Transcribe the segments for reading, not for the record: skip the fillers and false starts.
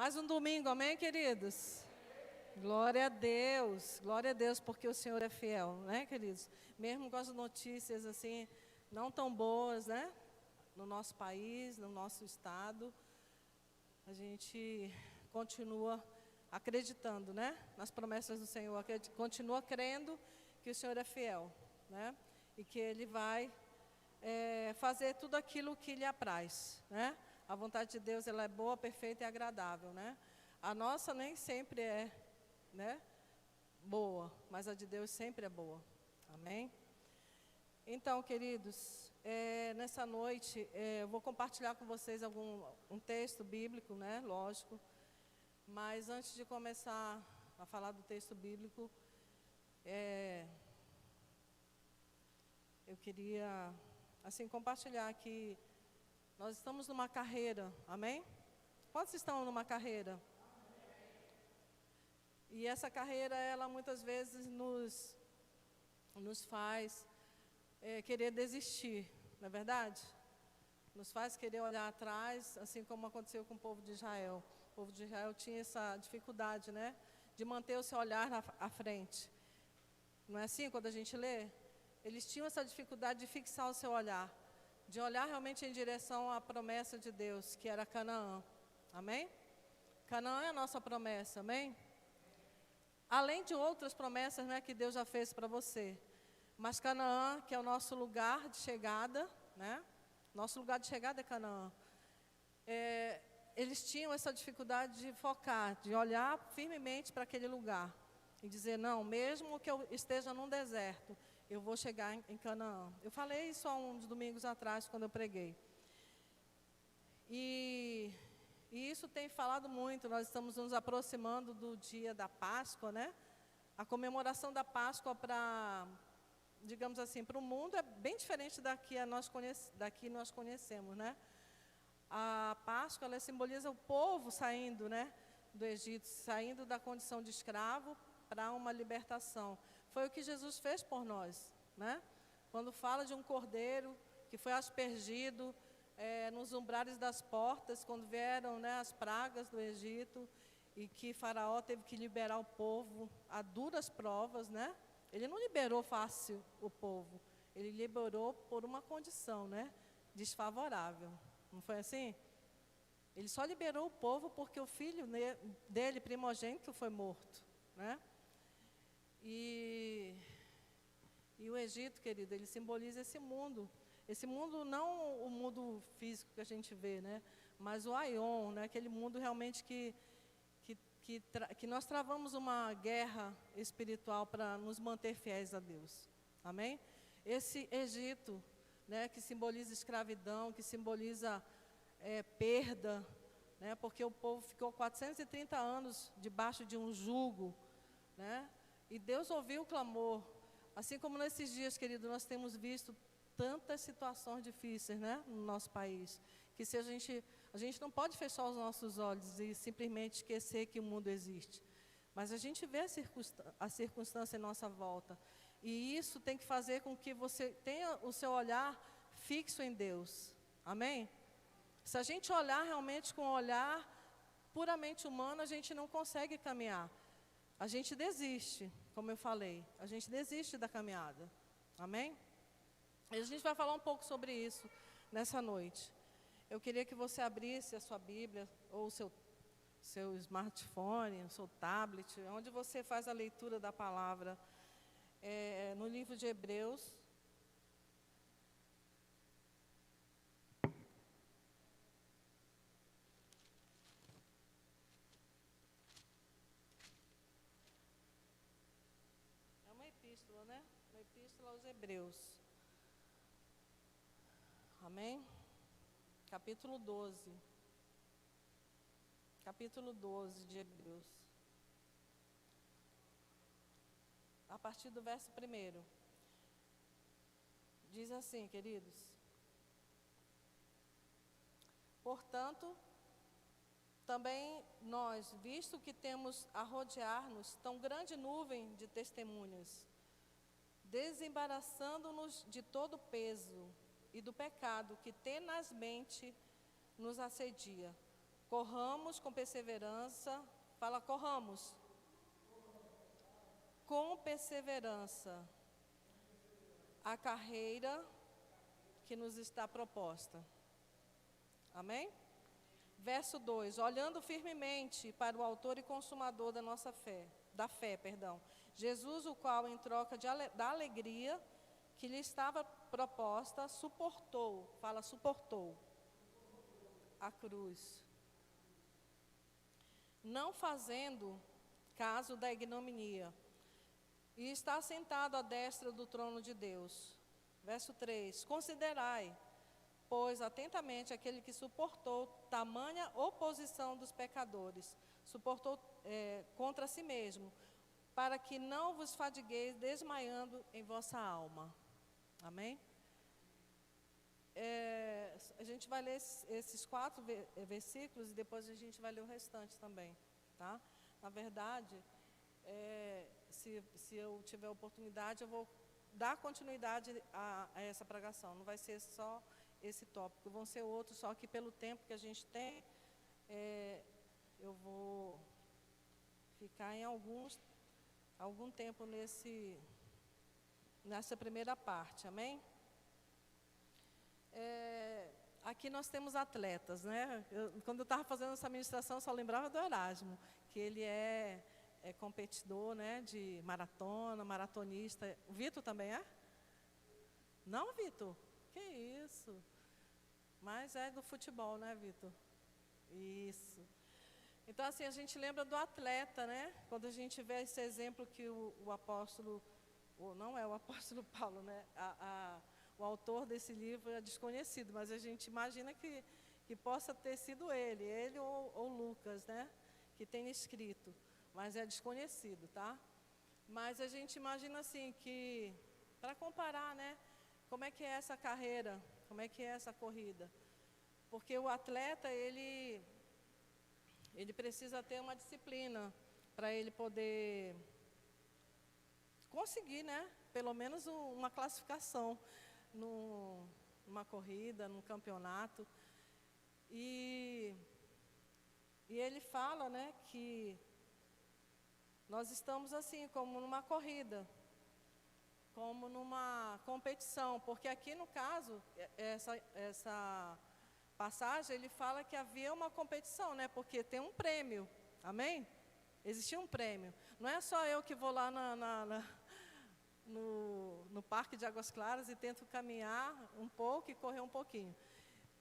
Mais um domingo, amém, queridos? Glória a Deus, porque o Senhor é fiel, né, queridos? Mesmo com as notícias, assim, não tão boas, né, no nosso país, no nosso estado, a gente continua acreditando, né, nas promessas do Senhor, continua crendo que o Senhor é fiel, né, e que Ele vai fazer tudo aquilo que lhe apraz, né? A vontade de Deus, ela é boa, perfeita e agradável, né? A nossa nem sempre é, né, boa, mas a de Deus sempre é boa. Amém? Então, queridos, nessa noite, eu vou compartilhar com vocês um texto bíblico, né, lógico, mas antes de começar a falar do texto bíblico, eu queria, assim, compartilhar que nós estamos numa carreira, amém? Quantos estão numa carreira? E essa carreira, ela muitas vezes nos faz querer desistir, não é verdade? Nos faz querer olhar atrás, assim como aconteceu com o povo de Israel. O povo de Israel tinha essa dificuldade, né, de manter o seu olhar à frente. Não é assim quando a gente lê? Eles tinham essa dificuldade de fixar o seu olhar, de olhar realmente em direção à promessa de Deus, que era Canaã. Amém? Canaã é a nossa promessa, amém? Além de outras promessas, né, que Deus já fez para você. Mas Canaã, que é o nosso lugar de chegada, né? Nosso lugar de chegada é Canaã. Eles tinham essa dificuldade de focar, de olhar firmemente para aquele lugar. E dizer, não, mesmo que eu esteja num deserto, eu vou chegar em Canaã. Eu falei isso há uns domingos atrás, quando eu preguei. E isso tem falado muito, nós estamos nos aproximando do dia da Páscoa, né? A comemoração da Páscoa digamos assim, para o mundo é bem diferente daqui nós conhecemos, né? A Páscoa, ela simboliza o povo saindo, né, do Egito, saindo da condição de escravo para uma libertação. Foi o que Jesus fez por nós, né? Quando fala de um cordeiro que foi aspergido nos umbrares das portas, quando vieram, né, as pragas do Egito, e que Faraó teve que liberar o povo a duras provas, né? Ele não liberou fácil o povo, ele liberou por uma condição, né, desfavorável. Não foi assim? Ele só liberou o povo porque o filho dele, primogênito, foi morto, né? E o Egito, querido, ele simboliza esse mundo. Esse mundo, não o mundo físico que a gente vê, né? Mas o Aion, né? Aquele mundo realmente que nós travamos uma guerra espiritual para nos manter fiéis a Deus. Amém? Esse Egito, né, que simboliza escravidão, que simboliza perda, né, porque o povo ficou 430 anos debaixo de um jugo, né, e Deus ouviu o clamor. Assim como nesses dias, querido, nós temos visto tantas situações difíceis, né, no nosso país, que se a gente não pode fechar os nossos olhos e simplesmente esquecer que o mundo existe, mas a gente vê a circunstância em nossa volta, e isso tem que fazer com que você tenha o seu olhar fixo em Deus, amém? Se a gente olhar realmente com um olhar puramente humano, a gente não consegue caminhar, a gente desiste, como eu falei, a gente desiste da caminhada, amém? E a gente vai falar um pouco sobre isso nessa noite. Eu queria que você abrisse a sua Bíblia, ou o seu smartphone, o seu tablet, onde você faz a leitura da palavra, no livro de Hebreus. É uma epístola, né? Uma epístola aos Hebreus. Amém? Capítulo 12. Capítulo 12 de Hebreus. A partir do verso 1. Diz assim, queridos: portanto, também nós, visto que temos a rodear-nos tão grande nuvem de testemunhas, desembaraçando-nos de todo o peso e do pecado que tenazmente nos assedia, corramos com perseverança, fala corramos, com perseverança, a carreira que nos está proposta. Amém? Verso 2, olhando firmemente para o autor e consumador da nossa fé, Jesus, o qual em troca da alegria que lhe estava proposta, suportou a cruz, não fazendo caso da ignominia, e está sentado à destra do trono de Deus. Verso 3, considerai, pois, atentamente aquele que suportou tamanha oposição dos pecadores, suportou contra si mesmo, para que não vos fadigueis desmaiando em vossa alma. Amém? A gente vai ler esses 4 versículos e depois a gente vai ler o restante também, tá? Na verdade, se eu tiver oportunidade, eu vou dar continuidade a essa pregação. Não vai ser só esse tópico, vão ser outros, só que pelo tempo que a gente tem, eu vou ficar em algum tempo nessa primeira parte, amém? Aqui nós temos atletas, né? Quando eu estava fazendo essa ministração, eu só lembrava do Erasmo, que ele é competidor, né, de maratona, maratonista. O Vitor também é? Não, Vitor? Que isso? Mas é do futebol, né, Vitor? Isso. Então, assim, a gente lembra do atleta, né? Quando a gente vê esse exemplo que o apóstolo, não é o apóstolo Paulo, né? O autor desse livro é desconhecido, mas a gente imagina que possa ter sido ele ou Lucas, né? Que tem escrito, mas é desconhecido, tá? Mas a gente imagina assim que, para comparar, né? Como é que é essa carreira, como é que é essa corrida? Porque o atleta, ele precisa ter uma disciplina para ele poder conseguir, né? Pelo menos uma classificação numa corrida, num campeonato. E ele fala, né, que nós estamos assim, como numa corrida, como numa competição, porque aqui no caso, essa passagem, ele fala que havia uma competição, né, porque tem um prêmio, amém? Existia um prêmio, não é só eu que vou lá no Parque de Águas Claras e tento caminhar um pouco e correr um pouquinho.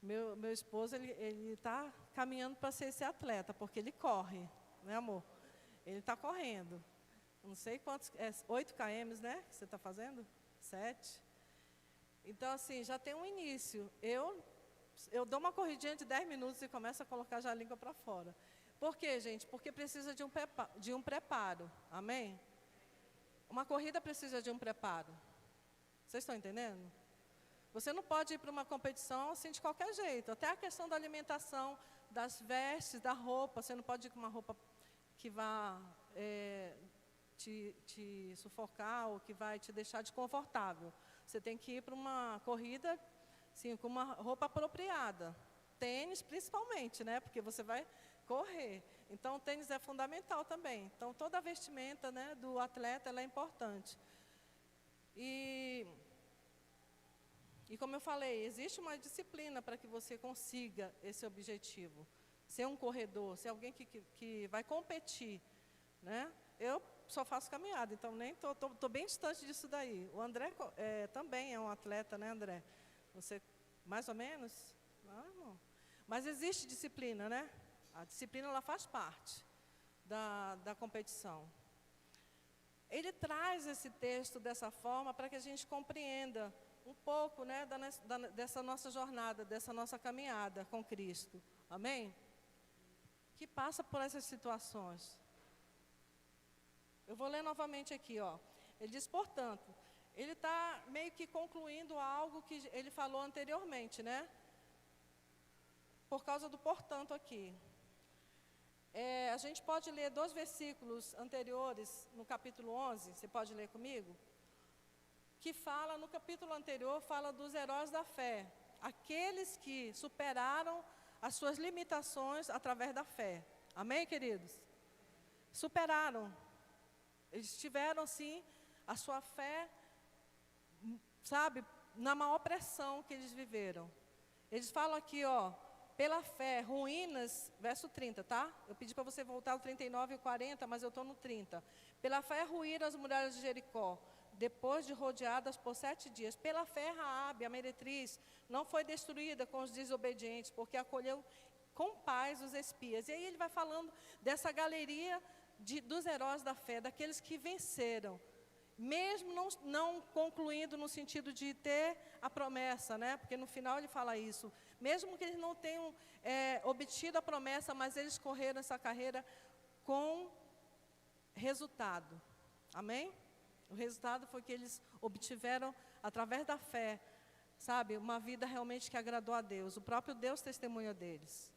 Meu esposo, ele está caminhando para ser esse atleta, porque ele corre, né, amor? Ele está correndo. Não sei quantos, 8 km, né, que você está fazendo? 7. Então, assim, já tem um início. Eu dou uma corridinha de 10 minutos e começo a colocar já a língua para fora. Por quê, gente? Porque precisa de um preparo, amém? Uma corrida precisa de um preparo. Vocês estão entendendo? Você não pode ir para uma competição assim de qualquer jeito. Até a questão da alimentação, das vestes, da roupa. Você não pode ir com uma roupa que vá te sufocar ou que vai te deixar desconfortável. Você tem que ir para uma corrida assim, com uma roupa apropriada. Tênis principalmente, né? Porque você vai correr. Então, o tênis é fundamental também. Então, toda a vestimenta, né, do atleta ela é importante. E como eu falei, existe uma disciplina para que você consiga esse objetivo. Ser um corredor, ser alguém que vai competir, né? Eu só faço caminhada, então nem tô bem distante disso daí. O André também é um atleta, né, André? Você, mais ou menos? Não, irmão. Mas existe disciplina, né? A disciplina ela faz parte da competição. Ele traz esse texto dessa forma para que a gente compreenda um pouco, né, dessa nossa jornada, dessa nossa caminhada com Cristo. Amém? Que passa por essas situações. Eu vou ler novamente aqui, ó. Ele diz, portanto, ele está meio que concluindo algo que ele falou anteriormente, né? Por causa do portanto aqui. A gente pode ler 2 versículos anteriores no capítulo 11, você pode ler comigo? Que fala, no capítulo anterior, fala dos heróis da fé, aqueles que superaram as suas limitações através da fé. Amém, queridos? Superaram. Eles tiveram, sim, a sua fé, sabe, na maior pressão que eles viveram. Eles falam aqui, ó, pela fé, ruínas, verso 30, tá? Eu pedi para você voltar ao 39 e 40, mas eu estou no 30. Pela fé ruíram as muralhas de Jericó, depois de rodeadas por 7 dias. Pela fé, Raabe, a meretriz, não foi destruída com os desobedientes, porque acolheu com paz os espias. E aí ele vai falando dessa galeria dos heróis da fé, daqueles que venceram, mesmo não concluindo no sentido de ter a promessa, né? Porque no final ele fala isso. Mesmo que eles não tenham obtido a promessa, mas eles correram essa carreira com resultado. Amém? O resultado foi que eles obtiveram, através da fé, sabe, uma vida realmente que agradou a Deus. O próprio Deus testemunha deles.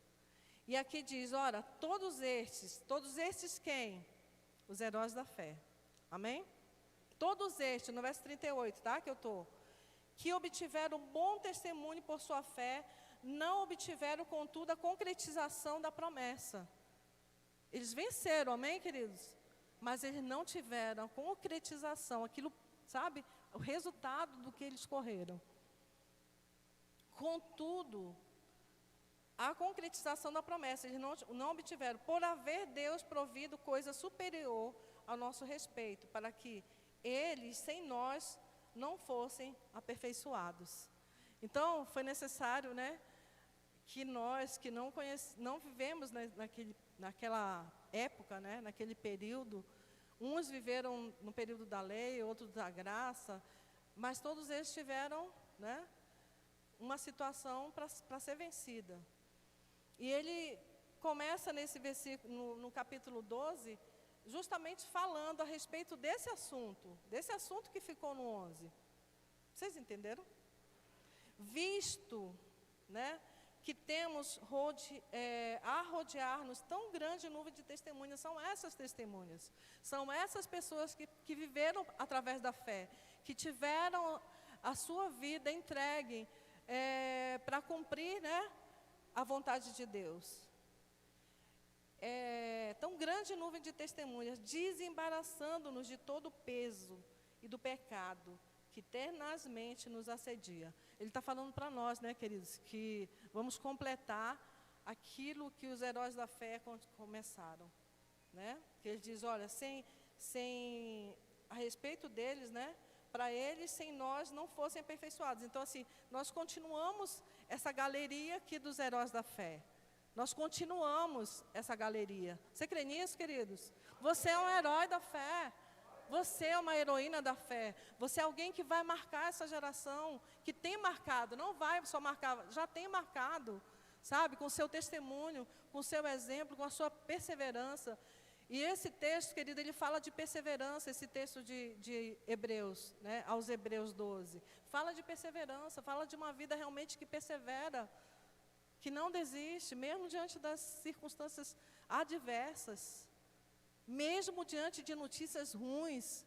E aqui diz, ora, todos estes quem? Os heróis da fé. Amém? Todos estes, no verso 38, tá? Que obtiveram bom testemunho por sua fé, não obtiveram, contudo, a concretização da promessa. Eles venceram, amém, queridos? Mas eles não tiveram a concretização, aquilo, sabe, o resultado do que eles correram. Contudo, a concretização da promessa, eles não obtiveram, por haver Deus provido coisa superior ao nosso respeito, para que eles, sem nós, não fossem aperfeiçoados. Então, foi necessário, né, que nós, que não vivemos naquela época, né, naquele período, uns viveram no período da lei, outros da graça, mas todos eles tiveram, né, uma situação para ser vencida. E ele começa nesse versículo, no capítulo 12, justamente falando a respeito desse assunto que ficou no 11. Vocês entenderam? Visto, né, que temos a rodear-nos tão grande nuvem de testemunhas, são essas testemunhas, são essas pessoas que viveram através da fé, que tiveram a sua vida entregue para cumprir, né, a vontade de Deus. Tão grande nuvem de testemunhas, desembaraçando-nos de todo o peso e do pecado que tenazmente nos assedia. Ele está falando para nós, né, queridos, que vamos completar aquilo que os heróis da fé começaram, né? Que ele diz, olha, a respeito deles, né, para eles, sem nós, não fossem aperfeiçoados. Então, assim, nós continuamos essa galeria aqui dos heróis da fé. Nós continuamos essa galeria. Você crê nisso, queridos? Você é um herói da fé. Você é uma heroína da fé. Você é alguém que vai marcar essa geração, que tem marcado, não vai só marcar, já tem marcado, sabe? Com o seu testemunho, com o seu exemplo, com a sua perseverança. E esse texto, querido, ele fala de perseverança, esse texto de Hebreus, né, aos Hebreus 12. Fala de perseverança, fala de uma vida realmente que persevera, que não desiste, mesmo diante das circunstâncias adversas, mesmo diante de notícias ruins,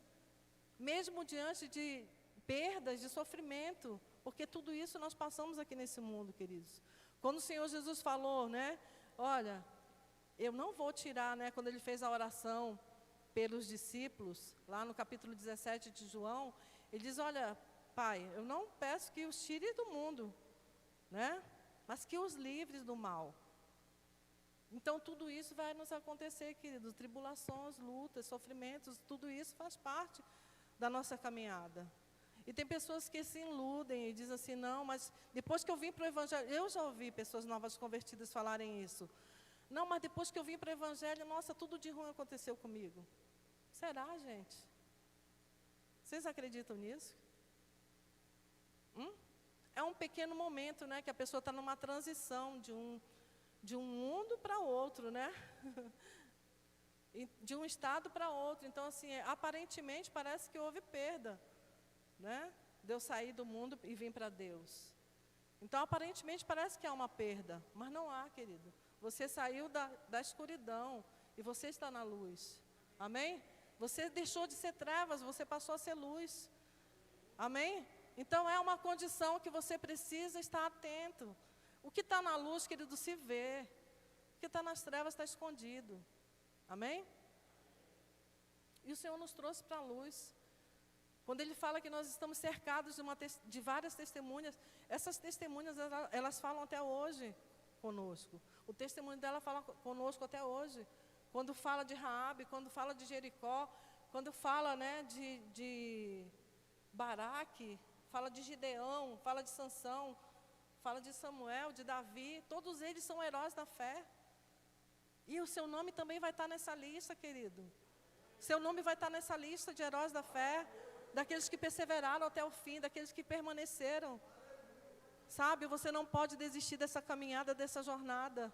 mesmo diante de perdas, de sofrimento, porque tudo isso nós passamos aqui nesse mundo, queridos. Quando o Senhor Jesus falou, né, olha, eu não vou tirar, né, quando ele fez a oração pelos discípulos, lá no capítulo 17 de João, ele diz, olha, Pai, eu não peço que os tire do mundo, né, mas que os livres do mal. Então, tudo isso vai nos acontecer, queridos, tribulações, lutas, sofrimentos, tudo isso faz parte da nossa caminhada. E tem pessoas que se iludem e dizem assim, não, mas depois que eu vim para o Evangelho, eu já ouvi pessoas novas convertidas falarem isso. Não, mas depois que eu vim para o Evangelho, nossa, tudo de ruim aconteceu comigo. Será, gente? Vocês acreditam nisso? É um pequeno momento, né, que a pessoa está numa transição de um mundo para outro, né? De um estado para outro. Então, assim, aparentemente parece que houve perda, né? De eu sair do mundo e vir para Deus. Então, aparentemente parece que há uma perda, mas não há, querido. Você saiu da escuridão e você está na luz. Amém? Você deixou de ser trevas, você passou a ser luz. Amém? Então, é uma condição que você precisa estar atento. O que está na luz, querido, se vê. O que está nas trevas está escondido. Amém? E o Senhor nos trouxe para a luz. Quando Ele fala que nós estamos cercados de várias testemunhas, essas testemunhas, elas falam até hoje conosco. O testemunho dela fala conosco até hoje. Quando fala de Raabe, quando fala de Jericó, quando fala, né, de Baraque, fala de Gideão, fala de Sansão, fala de Samuel, de Davi, todos eles são heróis da fé. E o seu nome também vai estar nessa lista, querido. Seu nome vai estar nessa lista de heróis da fé, daqueles que perseveraram até o fim, daqueles que permaneceram. Sabe, você não pode desistir dessa caminhada, dessa jornada.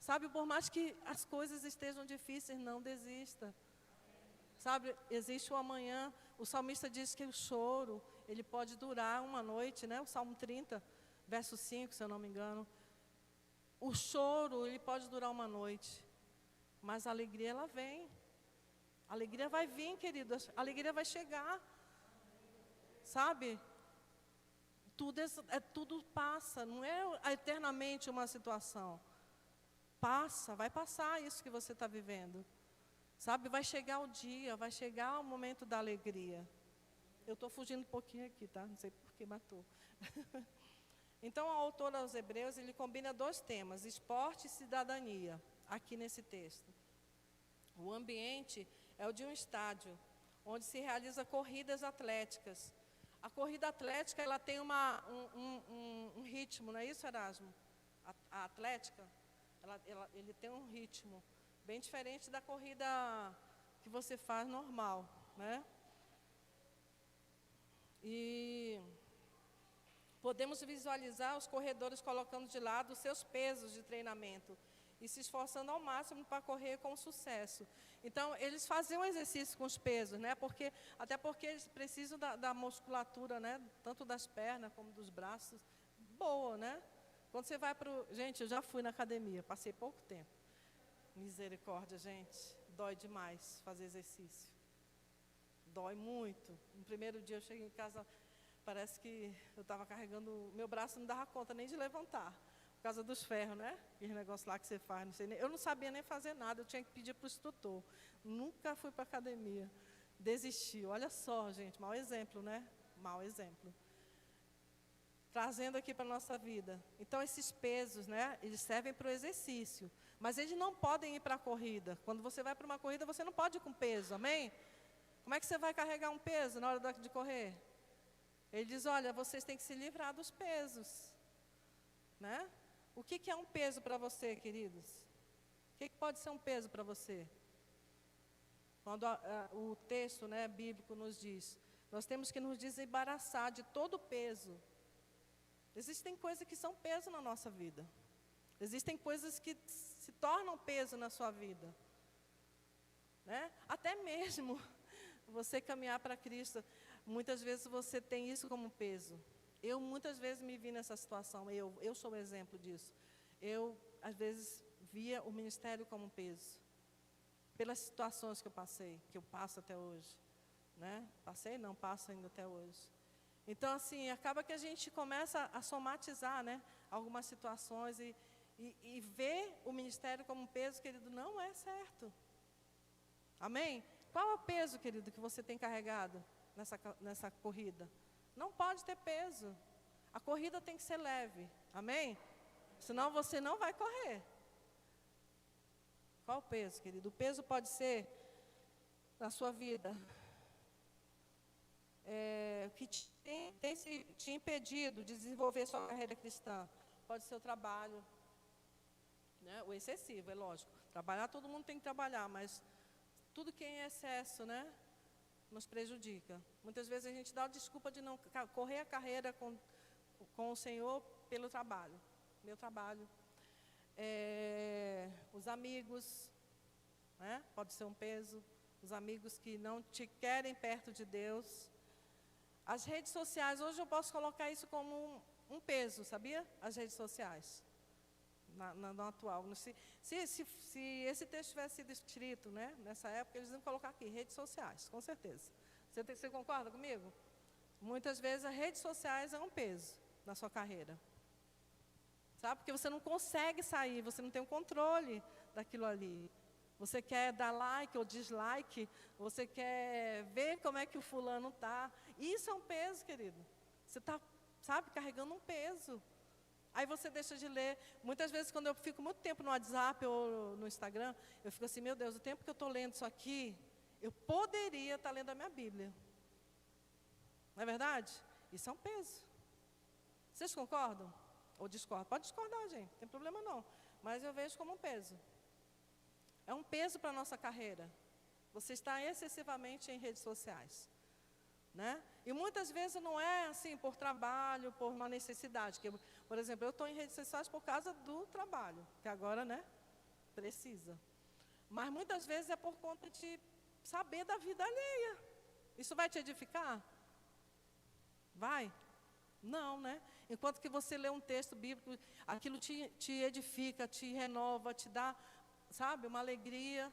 Sabe, por mais que as coisas estejam difíceis, não desista. Sabe, existe o amanhã. O salmista diz que o choro, ele pode durar uma noite, né? O Salmo 30, verso 5, se eu não me engano. O choro, ele pode durar uma noite, mas a alegria, ela vem. A alegria vai vir, querido, a alegria vai chegar. Sabe? Tudo passa, não é eternamente uma situação. Passa, vai passar isso que você está vivendo. Sabe, vai chegar o dia, vai chegar o momento da alegria. Eu estou fugindo um pouquinho aqui, tá? Não sei por que matou. Então, o autor aos Hebreus, ele combina dois temas, esporte e cidadania, aqui nesse texto. O ambiente é o de um estádio, onde se realiza corridas atléticas. A corrida atlética, ela tem um ritmo, não é isso, Erasmo? A atlética, ele tem um ritmo bem diferente da corrida que você faz normal, né? E podemos visualizar os corredores colocando de lado os seus pesos de treinamento e se esforçando ao máximo para correr com sucesso. Então, eles faziam exercício com os pesos, né? Até porque eles precisam da musculatura, né? Tanto das pernas como dos braços, boa, né? Quando você vai para o... Gente, eu já fui na academia, passei pouco tempo. Misericórdia, gente, dói demais fazer exercício. Dói muito. No primeiro dia eu cheguei em casa, parece que eu estava carregando... Meu braço não dava conta nem de levantar. Por causa dos ferros, né? Aquele negócio lá que você faz, não sei nem, eu não sabia nem fazer nada, eu tinha que pedir para o instrutor. Nunca fui para a academia. Desisti. Olha só, gente, mau exemplo, né? Mau exemplo. Trazendo aqui para a nossa vida. Então, esses pesos, né? Eles servem para o exercício. Mas eles não podem ir para a corrida. Quando você vai para uma corrida, você não pode ir com peso, amém? Como é que você vai carregar um peso na hora de correr? Ele diz, olha, vocês têm que se livrar dos pesos. Né? O que é um peso para você, queridos? O que pode ser um peso para você? Quando o texto, né, bíblico nos diz, nós temos que nos desembaraçar de todo o peso. Existem coisas que são peso na nossa vida. Existem coisas que se tornam peso na sua vida. Né? Até mesmo você caminhar para Cristo, muitas vezes você tem isso como peso. Eu muitas vezes me vi nessa situação, eu sou um exemplo disso. Eu, às vezes, via o ministério como um peso. Pelas situações que eu passei, que eu passo até hoje. Né? Passei não, passo ainda até hoje. Então, assim, acaba que a gente começa a somatizar, né, algumas situações e ver o ministério como um peso, querido, não é certo. Amém? Qual é o peso, querido, que você tem carregado nessa corrida? Não pode ter peso. A corrida tem que ser leve. Amém? Senão você não vai correr. Qual o peso, querido? O peso pode ser, na sua vida, que tem te impedido de desenvolver sua carreira cristã. Pode ser o trabalho, né? O excessivo, é lógico. Trabalhar, todo mundo tem que trabalhar, mas tudo que é em excesso, né, nos prejudica. Muitas vezes a gente dá a desculpa de não correr a carreira com o Senhor pelo trabalho. Meu trabalho. Os amigos, né, pode ser um peso. Os amigos que não te querem perto de Deus. As redes sociais, hoje eu posso colocar isso como um peso, sabia? As redes sociais, no atual. Se esse texto tivesse sido escrito, né, nessa época, eles iam colocar aqui, redes sociais, com certeza. Você concorda comigo? Muitas vezes as redes sociais é um peso na sua carreira. sabe? Porque você não consegue sair, você não tem o controle daquilo ali. Você quer dar like ou dislike, você quer ver como é que o fulano está. Isso é um peso, querido. Você está, sabe, carregando um peso. Aí você deixa de ler. Muitas vezes, quando eu fico muito tempo no WhatsApp ou no Instagram, eu fico assim, meu Deus, o tempo que eu estou lendo isso aqui, eu poderia estar lendo a minha Bíblia. Não é verdade? Isso é um peso. Vocês concordam? Ou discordam? Pode discordar, gente, não tem problema não. Mas eu vejo como um peso. É um peso para a nossa carreira. Você está excessivamente em redes sociais. Né? E muitas vezes não é assim por trabalho, por uma necessidade. Que, por exemplo, eu estou em redes sociais por causa do trabalho, que agora, né, precisa. Mas muitas vezes é por conta de saber da vida alheia. Isso vai te edificar? Vai? Não, né? Enquanto que você lê um texto bíblico, aquilo te edifica, te renova, te dá, sabe, uma alegria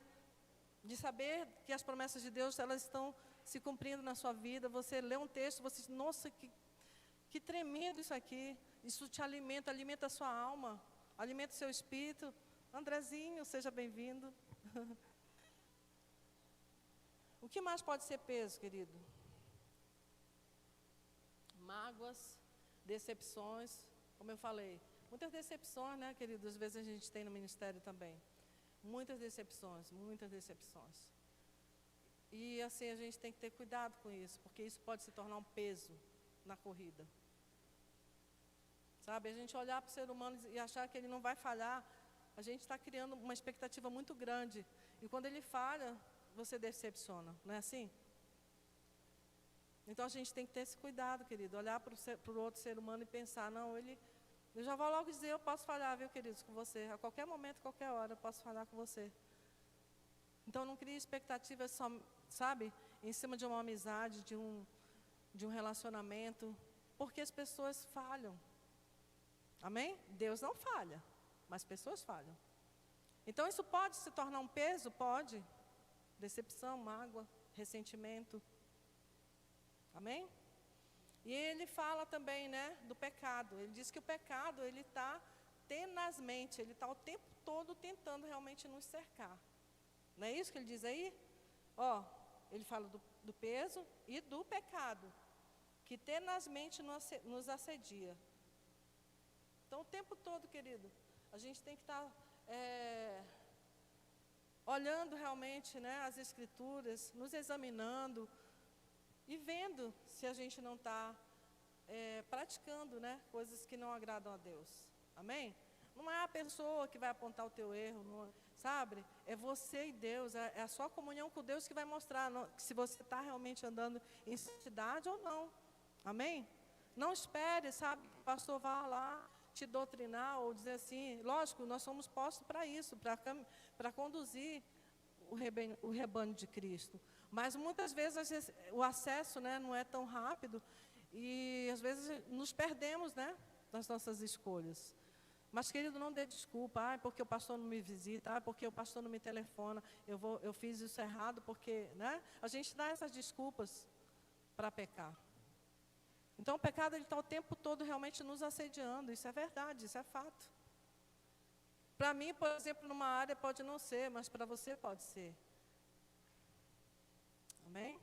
de saber que as promessas de Deus, elas estão se cumprindo na sua vida. Você lê um texto, você diz, nossa, que tremendo isso aqui. Isso te alimenta, alimenta a sua alma, alimenta o seu espírito. Andrezinho, seja bem-vindo. O que mais pode ser peso, querido? Mágoas, decepções, como eu falei. Muitas decepções, né, querido? Às vezes a gente tem no ministério também. Muitas decepções, muitas decepções. E assim, a gente tem que ter cuidado com isso, porque isso pode se tornar um peso na corrida. Sabe, a gente olhar para o ser humano e achar que ele não vai falhar, a gente está criando uma expectativa muito grande. E quando ele falha, você decepciona, não é assim? Então a gente tem que ter esse cuidado, querido, olhar para o outro ser humano e pensar, não, eu já vou logo dizer, eu posso falhar, viu, queridos, com você. A qualquer momento, qualquer hora, eu posso falhar com você. Então não crie expectativas só, sabe, em cima de uma amizade, de um relacionamento, porque as pessoas falham. Amém? Deus não falha, mas pessoas falham. Então isso pode se tornar um peso? Pode. Decepção, mágoa, ressentimento. Amém? E ele fala também, né, do pecado. Ele diz que o pecado, ele está tenazmente, ele está o tempo todo tentando realmente nos cercar. Não é isso que ele diz aí? Ó, ele fala do peso e do pecado, que tenazmente nos assedia. Então, o tempo todo, querido, a gente tem que estar olhando realmente, né, as Escrituras, nos examinando e vendo se a gente não está praticando, né, coisas que não agradam a Deus. Amém? Não é a pessoa que vai apontar o teu erro, não, sabe? É você e Deus, é a sua comunhão com Deus que vai mostrar se você está realmente andando em santidade ou não. Amém? Não espere, sabe, que o pastor vá lá te doutrinar ou dizer assim. Lógico, nós somos postos para isso, para conduzir o rebanho de Cristo. Mas muitas vezes o acesso, né, não é tão rápido e às vezes nos perdemos, né, nas nossas escolhas. Mas, querido, não dê desculpa, porque o pastor não me visita, porque o pastor não me telefona, eu fiz isso errado, porque, né? A gente dá essas desculpas para pecar. Então, o pecado está o tempo todo realmente nos assediando, isso é verdade, isso é fato. Para mim, por exemplo, numa área pode não ser, mas para você pode ser. Amém?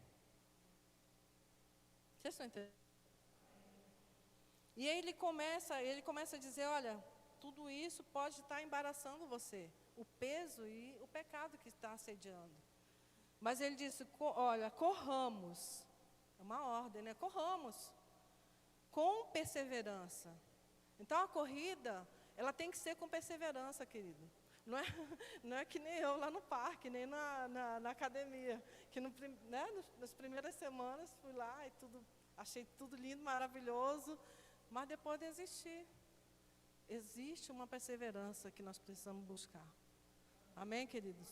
Vocês estão entendendo? E aí ele começa a dizer, olha, tudo isso pode estar embaraçando você, o peso e o pecado que está assediando. Mas ele disse, olha, corramos, é uma ordem, né? Corramos, com perseverança. Então a corrida, ela tem que ser com perseverança, querido. Não é que nem eu lá no parque, nem na academia, que né, nas primeiras semanas fui lá e achei tudo lindo, maravilhoso, mas depois desistir. Existe uma perseverança que nós precisamos buscar. Amém, queridos?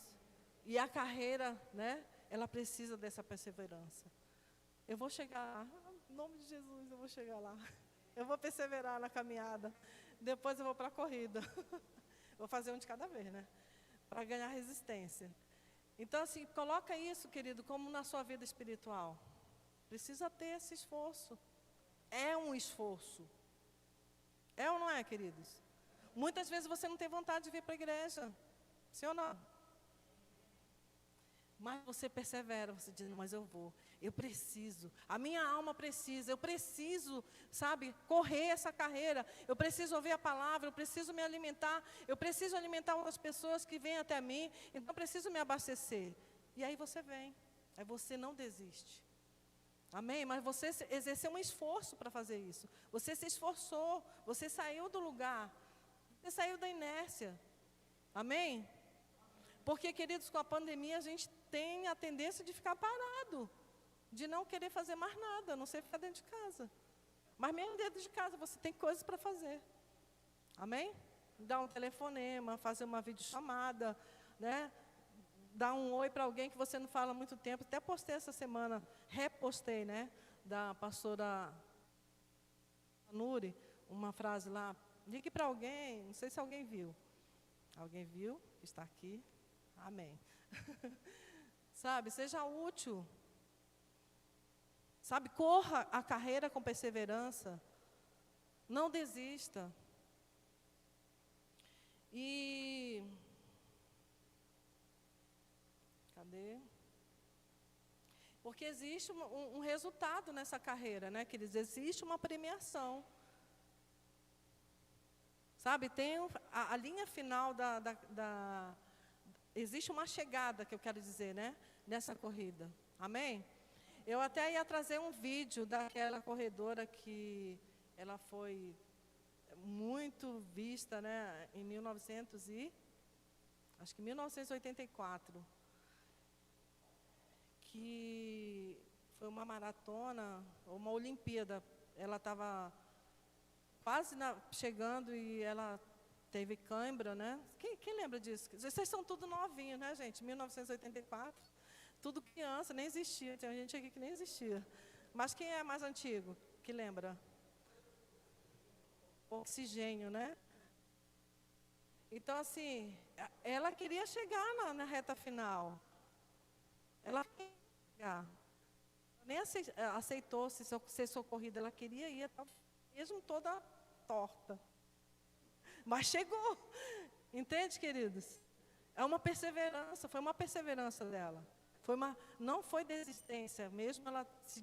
E a carreira, né, ela precisa dessa perseverança. Eu vou chegar lá, em nome de Jesus, eu vou chegar lá. Eu vou perseverar na caminhada. Depois eu vou para a corrida. Vou fazer um de cada vez, né? Para ganhar resistência. Então, assim, coloca isso, querido, como na sua vida espiritual. Precisa ter esse esforço. É um esforço. É ou não é, queridos? Muitas vezes você não tem vontade de vir para a igreja. Sim ou não? Mas você persevera, você diz, mas eu vou, eu preciso, a minha alma precisa, eu preciso, sabe, correr essa carreira, eu preciso ouvir a palavra, eu preciso me alimentar, eu preciso alimentar outras pessoas que vêm até mim, então eu preciso me abastecer. E aí você vem, aí você não desiste. Amém? Mas você exerceu um esforço para fazer isso, você se esforçou, você saiu do lugar, você saiu da inércia. Amém? Porque, queridos, com a pandemia a gente tem a tendência de ficar parado, de não querer fazer mais nada, a não ser ficar dentro de casa. Mas mesmo dentro de casa você tem coisas para fazer. Amém? Dar um telefonema, fazer uma videochamada, né? Dar um oi para alguém que você não fala há muito tempo. Até postei essa semana, repostei, né? Da pastora Nuri, uma frase lá, ligue para alguém, não sei se alguém viu. Alguém viu? Está aqui. Amém. Sabe, seja útil. Sabe, corra a carreira com perseverança. Não desista. E... cadê? Porque existe um resultado nessa carreira, né, queridos? Existe uma premiação. Sabe, tem a linha final existe uma chegada, que eu quero dizer, né, nessa corrida. Amém? Eu até ia trazer um vídeo daquela corredora que ela foi muito vista, né, em 1984, que foi uma maratona, uma Olimpíada. Ela estava quase chegando e ela teve cãibra, né? Quem lembra disso? Vocês são tudo novinhos, né, gente? 1984, tudo criança, nem existia. Tem gente aqui que nem existia. Mas quem é mais antigo, que lembra? Oxigênio, né? Então, assim, ela queria chegar na reta final. Ela queria chegar. Nem aceitou ser socorrida, ela queria ir, mesmo toda torta. Mas chegou. Entende, queridos? É uma perseverança, foi uma perseverança dela. Não foi desistência, mesmo ela se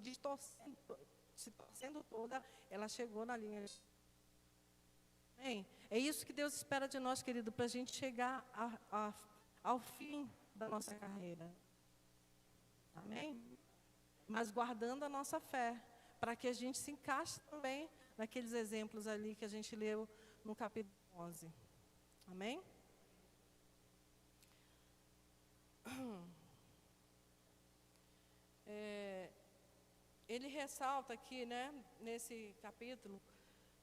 torcendo toda, ela chegou na linha. Amém? É isso que Deus espera de nós, querido, para a gente chegar ao fim da nossa carreira. Amém? Mas guardando a nossa fé, para que a gente se encaixe também naqueles exemplos ali que a gente leu no capítulo 11. Amém? Ele ressalta aqui, né, nesse capítulo,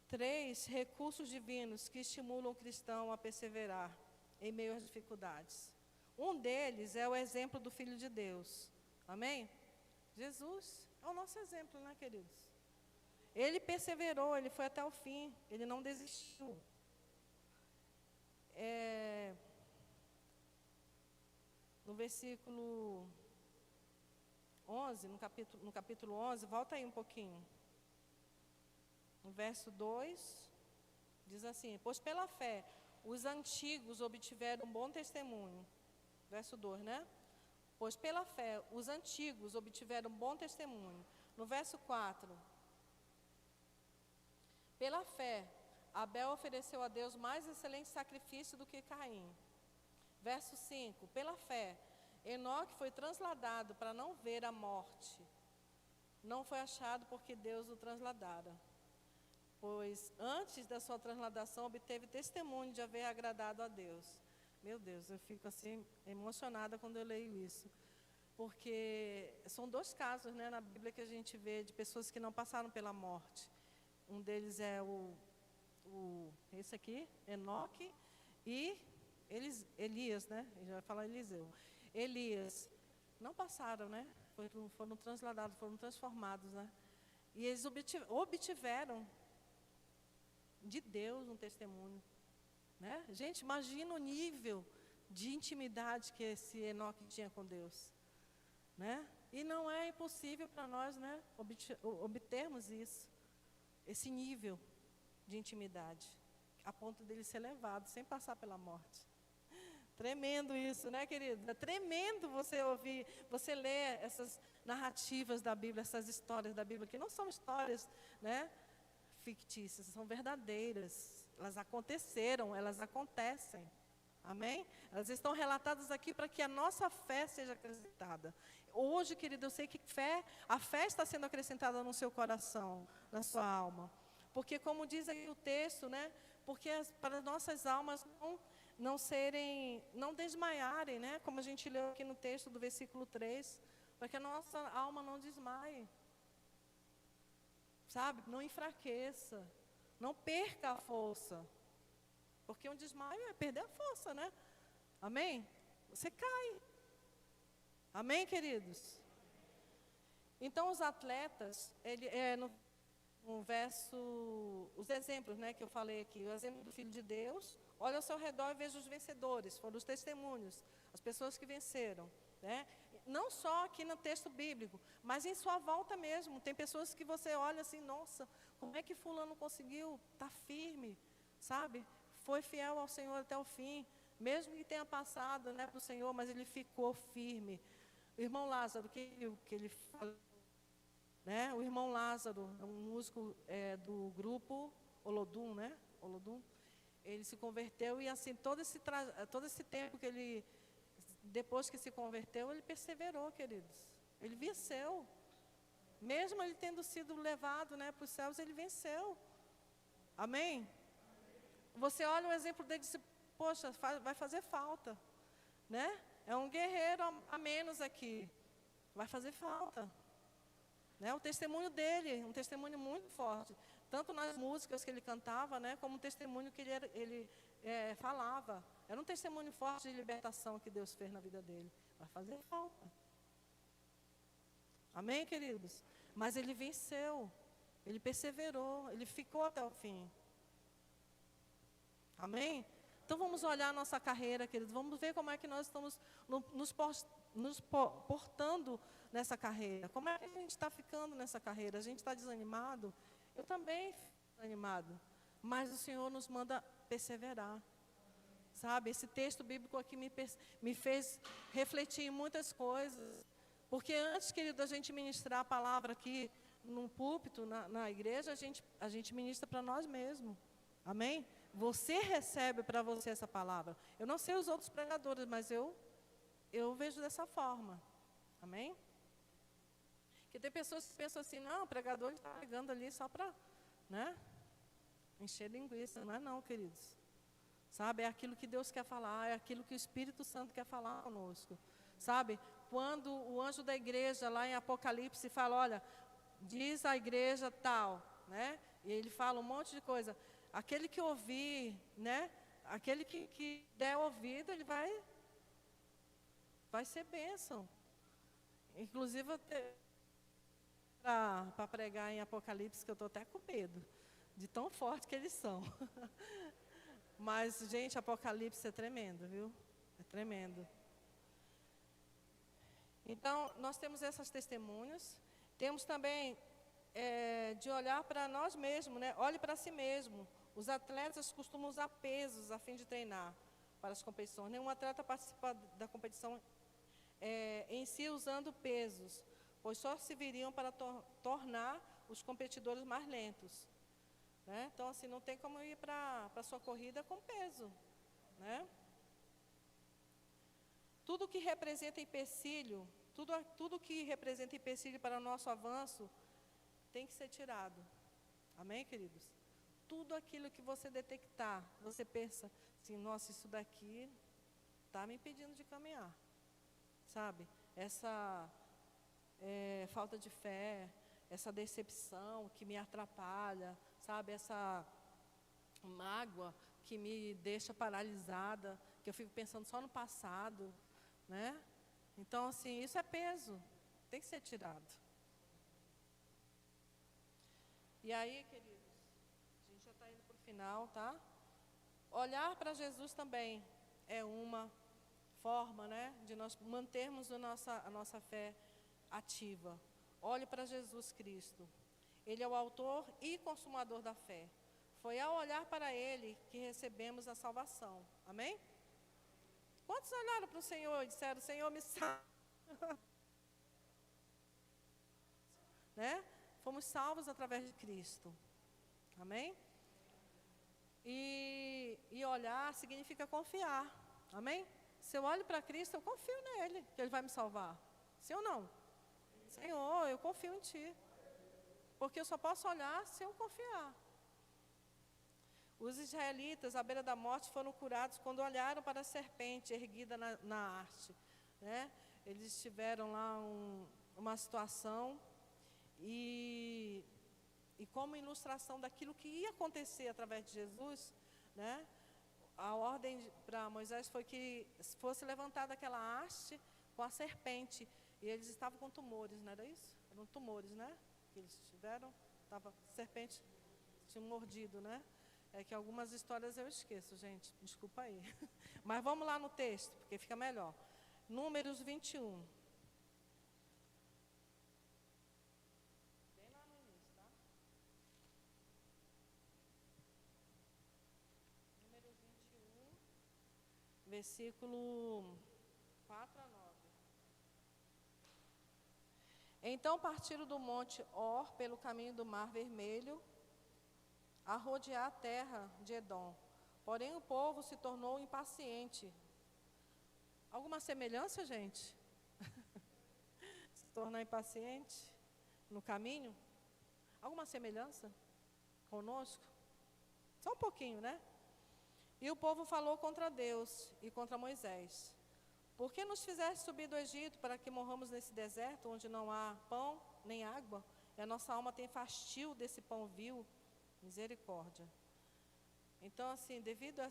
3 recursos divinos que estimulam o cristão a perseverar em meio às dificuldades. Um deles é o exemplo do Filho de Deus. Amém? Jesus é o nosso exemplo, né, queridos? Ele perseverou, ele foi até o fim, ele não desistiu. No versículo 11, no capítulo 11, volta aí um pouquinho. No verso 2, diz assim: pois pela fé os antigos obtiveram um bom testemunho. Verso 2, né? Pois pela fé os antigos obtiveram um bom testemunho. No verso 4, pela fé Abel ofereceu a Deus mais excelente sacrifício do que Caim. Verso 5, pela fé Enoque foi transladado para não ver a morte. Não foi achado porque Deus o transladara. Pois antes da sua transladação obteve testemunho de haver agradado a Deus. Meu Deus, eu fico assim emocionada quando eu leio isso. Porque são 2 casos, né, na Bíblia que a gente vê de pessoas que não passaram pela morte. Um deles é esse aqui, Enoque, e Elias, né? Já vai falar Eliseu. Elias, não passaram, né? Foram transladados, foram transformados, né? E eles obtiveram de Deus um testemunho, né? Gente, imagina o nível de intimidade que esse Enoque tinha com Deus, né? E não é impossível para nós, né, obtermos isso, esse nível de intimidade a ponto dele ser levado, sem passar pela morte. Tremendo isso, né, querido? É tremendo você ouvir, você ler essas narrativas da Bíblia, essas histórias da Bíblia, que não são histórias, né, fictícias, são verdadeiras. Elas aconteceram, elas acontecem. Amém? Elas estão relatadas aqui para que a nossa fé seja acrescentada. Hoje, querido, eu sei que a fé está sendo acrescentada no seu coração, na sua alma. Porque, como diz aí o texto, né? Porque para as nossas almas não desmaiarem, né? Como a gente leu aqui no texto do versículo 3, para que a nossa alma não desmaie. Sabe? Não enfraqueça. Não perca a força. Porque um desmaio é perder a força, né? Amém? Você cai. Amém, queridos? Então, os atletas, no verso, os exemplos, né, que eu falei aqui, o exemplo do Filho de Deus, olha ao seu redor e veja os vencedores, foram os testemunhos, as pessoas que venceram, né? Não só aqui no texto bíblico, mas em sua volta mesmo. Tem pessoas que você olha assim, nossa, como é que fulano conseguiu estar firme, sabe? Foi fiel ao Senhor até o fim, mesmo que tenha passado, né, para o Senhor, mas ele ficou firme. O irmão Lázaro, que ele fala, né? O irmão Lázaro, um músico do grupo Olodum, né? Olodum, ele se converteu e assim todo esse tempo que ele, depois que se converteu, ele perseverou, queridos. Ele venceu, mesmo ele tendo sido levado, né, para os céus, ele venceu. Amém? Você olha o exemplo dele e diz, poxa, vai fazer falta, né? É um guerreiro a menos aqui, vai fazer falta. Né? O testemunho dele, um testemunho muito forte, tanto nas músicas que ele cantava, né, como o testemunho que ele falava. Era um testemunho forte de libertação que Deus fez na vida dele. Vai fazer falta. Amém, queridos? Mas ele venceu, ele perseverou, ele ficou até o fim. Amém? Então vamos olhar a nossa carreira, queridos. Vamos ver como é que nós estamos nos portando nessa carreira. Como é que a gente está ficando nessa carreira? A gente está desanimado? Eu também fico desanimado. Mas o Senhor nos manda perseverar. Sabe? Esse texto bíblico aqui me fez refletir em muitas coisas. Porque antes, querido, da gente ministrar a palavra aqui num púlpito, na igreja, a gente ministra para nós mesmos. Amém? Você recebe para você essa palavra. Eu não sei os outros pregadores, mas eu vejo dessa forma. Amém? Porque tem pessoas que pensam assim, não, o pregador está pregando ali só para, né, encher linguiça. Não é não, queridos. Sabe, é aquilo que Deus quer falar, é aquilo que o Espírito Santo quer falar conosco. Sabe, quando o anjo da igreja lá em Apocalipse fala, olha, diz a igreja tal, né, e ele fala um monte de coisa. Aquele que ouvir, né, aquele que der ouvido, ele vai ser bênção. Inclusive, para pregar em Apocalipse, que eu estou até com medo, de tão forte que eles são. Mas, gente, Apocalipse é tremendo, viu? É tremendo. Então, nós temos essas testemunhas. Temos também de olhar para nós mesmos, né? Olhe para si mesmo. Os atletas costumam usar pesos a fim de treinar para as competições. Nenhum atleta participa da competição em si usando pesos, pois só serviriam para tornar os competidores mais lentos. Né? Então, assim, não tem como ir para a sua corrida com peso. Né? Tudo que representa empecilho, tudo que representa empecilho para o nosso avanço, tem que ser tirado. Amém, queridos? Tudo aquilo que você detectar, você pensa assim, nossa, isso daqui está me impedindo de caminhar. Sabe? Essa falta de fé, essa decepção que me atrapalha, sabe? Essa mágoa que me deixa paralisada, que eu fico pensando só no passado, né? Então, assim, isso é peso, tem que ser tirado. E aí, queridos, a gente já está indo para o final, tá? Olhar para Jesus também é uma forma, né, de nós mantermos a nossa fé ativa. Olhe para Jesus Cristo. Ele é o autor e consumador da fé. Foi ao olhar para ele que recebemos a salvação. Amém? Quantos olharam para o Senhor e disseram, Senhor, me salva? Né? Fomos salvos através de Cristo. Amém? E olhar significa confiar. Amém? Se eu olho para Cristo, eu confio nele, que ele vai me salvar. Sim ou não? Senhor, eu confio em ti. Porque eu só posso olhar se eu confiar. Os israelitas, à beira da morte, foram curados quando olharam para a serpente erguida na haste. Né? Eles tiveram lá uma situação e como ilustração daquilo que ia acontecer através de Jesus, né? A ordem para Moisés foi que fosse levantada aquela haste com a serpente. E eles estavam com tumores, não era isso? Eram tumores, né? Que eles tiveram. Serpente tinha mordido, né? É que algumas histórias eu esqueço, gente. Desculpa aí. Mas vamos lá no texto, porque fica melhor. Números 21. Bem lá no início, tá? Números 21, versículo 4 a 9. Então partiram do monte Or pelo caminho do Mar Vermelho, a rodear a terra de Edom. Porém o povo se tornou impaciente. Alguma semelhança, gente? Se tornar impaciente no caminho? Alguma semelhança conosco? Só um pouquinho, né? E o povo falou contra Deus e contra Moisés. Por que nos fizeste subir do Egito para que morramos nesse deserto, onde não há pão nem água? E a nossa alma tem fastio desse pão vil. Misericórdia. Então, assim, devido a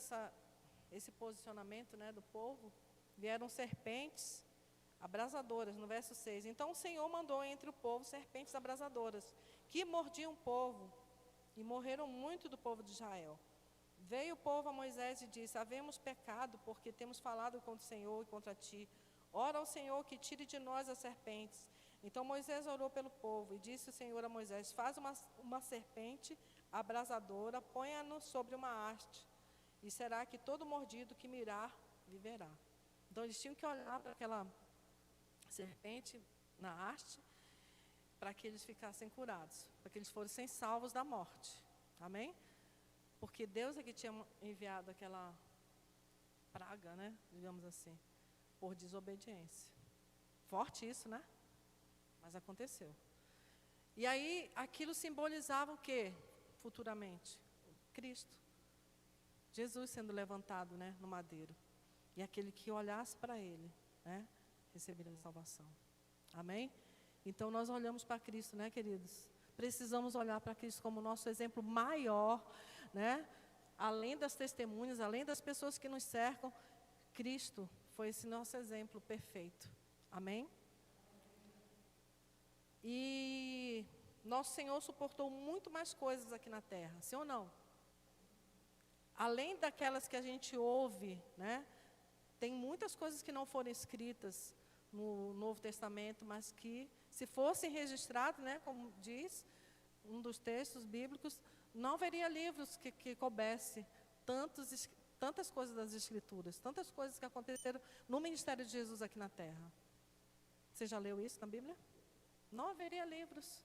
esse posicionamento, né, do povo, vieram serpentes abrasadoras, no verso 6. Então o Senhor mandou entre o povo serpentes abrasadoras, que mordiam o povo, e morreram muito do povo de Israel. Veio o povo a Moisés e disse, havemos pecado, porque temos falado contra o Senhor e contra ti. Ora ao Senhor que tire de nós as serpentes. Então Moisés orou pelo povo, e disse o Senhor a Moisés, faz uma serpente abrasadora, ponha-no sobre uma haste, e será que todo mordido que mirar, viverá. Então eles tinham que olhar para aquela serpente na haste, para que eles ficassem curados, para que eles fossem salvos da morte. Amém? Porque Deus é que tinha enviado aquela praga, né? Digamos assim, por desobediência. Forte isso, né? Mas aconteceu. E aí, aquilo simbolizava o quê? Futuramente? Cristo. Jesus sendo levantado, né, no madeiro. E aquele que olhasse para ele, né, receberia a salvação. Amém? Então, nós olhamos para Cristo, né, queridos? Precisamos olhar para Cristo como nosso exemplo maior, né? Além das testemunhas, além das pessoas que nos cercam, Cristo foi esse nosso exemplo perfeito. Amém? E nosso Senhor suportou muito mais coisas aqui na terra, sim ou não? Além daquelas que a gente ouve, né? Tem muitas coisas que não foram escritas no Novo Testamento, mas que, se fossem registrados, né, como diz um dos textos bíblicos, não haveria livros que coubesse tantas coisas das Escrituras, tantas coisas que aconteceram no ministério de Jesus aqui na terra. Você já leu isso na Bíblia? Não haveria livros.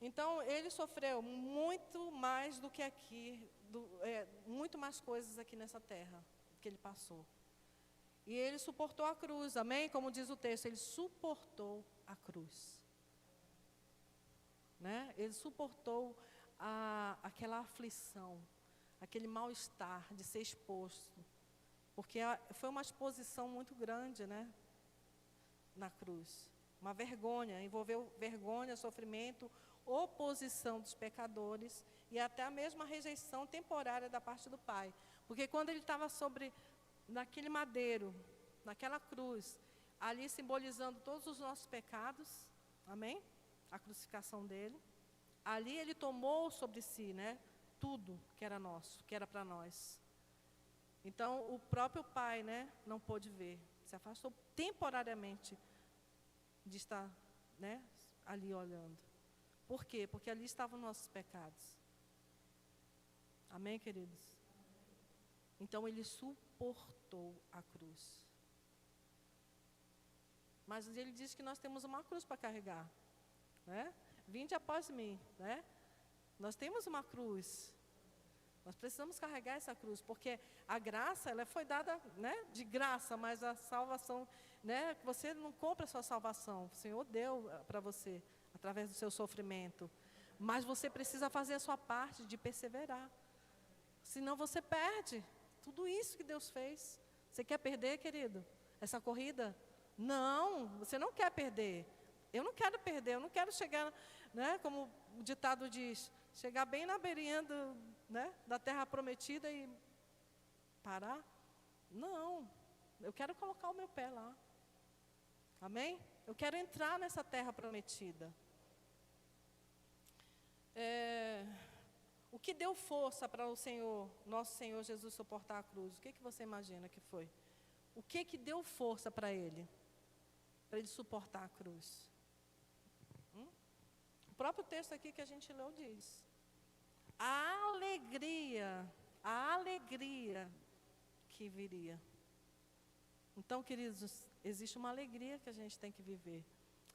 Então, ele sofreu muito mais do que aqui, muito mais coisas aqui nessa terra que ele passou. E ele suportou a cruz, amém? Como diz o texto, ele suportou a cruz. Né? Ele suportou aquela aflição, aquele mal-estar de ser exposto. Porque foi uma exposição muito grande, né? Na cruz. Uma vergonha, envolveu vergonha, sofrimento, oposição dos pecadores e até a mesma rejeição temporária da parte do Pai. Porque quando ele estava naquele madeiro, naquela cruz, ali simbolizando todos os nossos pecados, amém? A crucificação dele. Ali ele tomou sobre si, né? Tudo que era nosso, que era para nós. Então o próprio Pai, né, não pôde ver, se afastou temporariamente de estar, né, ali olhando. Por quê? Porque ali estavam nossos pecados. Amém, queridos? Então, ele suportou a cruz. Mas ele diz que nós temos uma cruz para carregar, né? Vinde após mim, né? Nós temos uma cruz. Nós precisamos carregar essa cruz, porque a graça, ela foi dada, né, de graça, mas a salvação, né, você não compra a sua salvação. O Senhor deu para você, através do seu sofrimento. Mas você precisa fazer a sua parte de perseverar. Senão você perde tudo isso que Deus fez. Você quer perder, querido, essa corrida? Não, você não quer perder. Eu não quero perder, eu não quero chegar, né, como o ditado diz, chegar bem na beirinha né, da terra prometida e parar. Não, eu quero colocar o meu pé lá. Amém? Eu quero entrar nessa terra prometida. O que deu força para o Senhor, nosso Senhor Jesus, suportar a cruz? O que você imagina que foi? O que deu força para ele? Para ele suportar a cruz? O próprio texto aqui que a gente leu diz. A alegria que viria. Então, queridos, existe uma alegria que a gente tem que viver.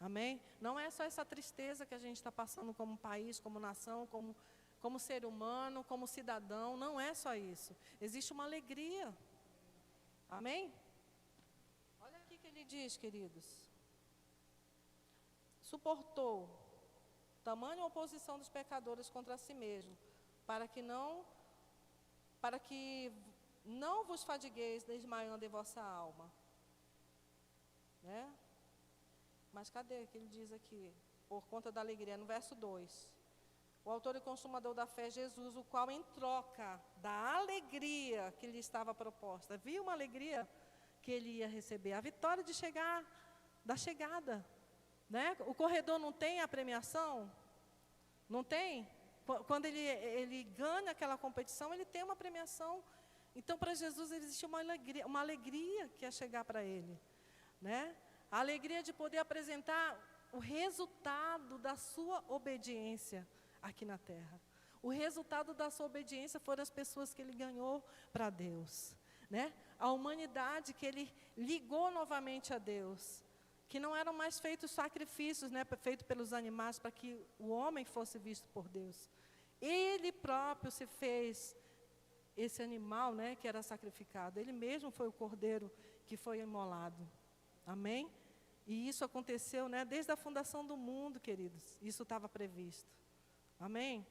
Amém? Não é só essa tristeza que a gente está passando como país, como nação, como ser humano, como cidadão. Não é só isso. Existe uma alegria. Amém? Olha aqui que ele diz, queridos. Suportou tamanha oposição dos pecadores contra si mesmo, para que não vos fadigueis desmaiando em vossa alma. Né? Mas cadê que ele diz aqui? Por conta da alegria, no verso 2. O autor e consumador da fé, Jesus, o qual em troca da alegria que lhe estava proposta, viu uma alegria que ele ia receber, a vitória de chegar, da chegada. Né? O corredor não tem a premiação? Não tem? Quando ele ganha aquela competição, ele tem uma premiação. Então, para Jesus, existe uma alegria que ia chegar para ele. Né? A alegria de poder apresentar o resultado da sua obediência aqui na terra. O resultado da sua obediência foram as pessoas que ele ganhou para Deus. Né? A humanidade que ele ligou novamente a Deus. Que não eram mais feitos sacrifícios, né, feitos pelos animais, para que o homem fosse visto por Deus. Ele próprio se fez esse animal, né, que era sacrificado. Ele mesmo foi o cordeiro que foi imolado. Amém? E isso aconteceu, né, desde a fundação do mundo, queridos. Isso estava previsto. Amém?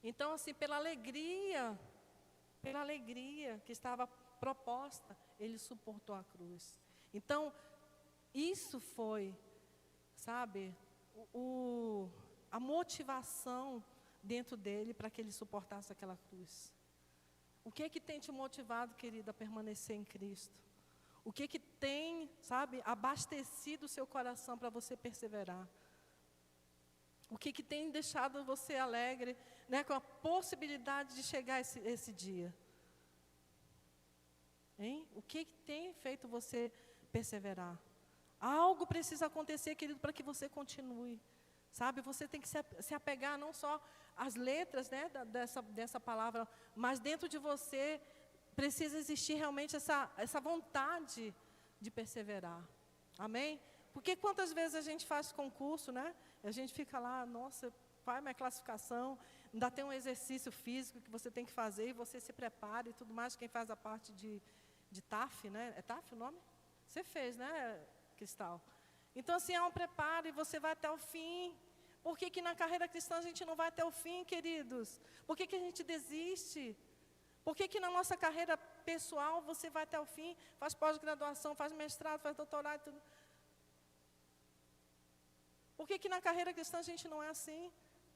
Então, assim, pela alegria que estava proposta, ele suportou a cruz. Então, isso foi, sabe, a motivação dentro dele para que ele suportasse aquela cruz. O que tem te motivado, querida, a permanecer em Cristo? O que tem, sabe, abastecido o seu coração para você perseverar? O que tem deixado você alegre, né, com a possibilidade de chegar esse dia? Hein? O que tem feito você perseverar? Algo precisa acontecer, querido, para que você continue. Sabe, você tem que se apegar não só às letras, né, dessa palavra, mas dentro de você precisa existir realmente essa vontade de perseverar. Amém? Porque quantas vezes a gente faz concurso, né? A gente fica lá, nossa, faz minha classificação, ainda tem um exercício físico que você tem que fazer e você se prepara e tudo mais. Quem faz a parte de TAF, né? É TAF o nome? Você fez, né, Cristal? Então, assim, é um preparo e você vai até o fim. Por que na carreira cristã a gente não vai até o fim, queridos? Por que a gente desiste? Por que na nossa carreira pessoal você vai até o fim, faz pós-graduação, faz mestrado, faz doutorado, tudo? Por que na carreira cristã a gente não é assim?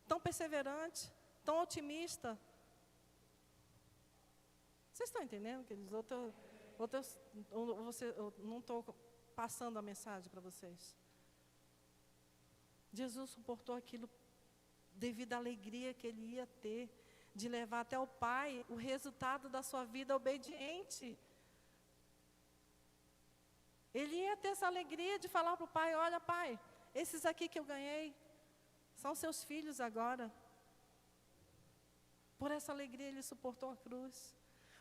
Tão perseverante, tão otimista? Vocês estão entendendo, queridos? Eu não estou passando a mensagem para vocês. Jesus suportou aquilo devido à alegria que ele ia ter de levar até o Pai o resultado da sua vida obediente. Ele ia ter essa alegria de falar para o Pai: olha, Pai, esses aqui que eu ganhei são seus filhos agora. Por essa alegria ele suportou a cruz.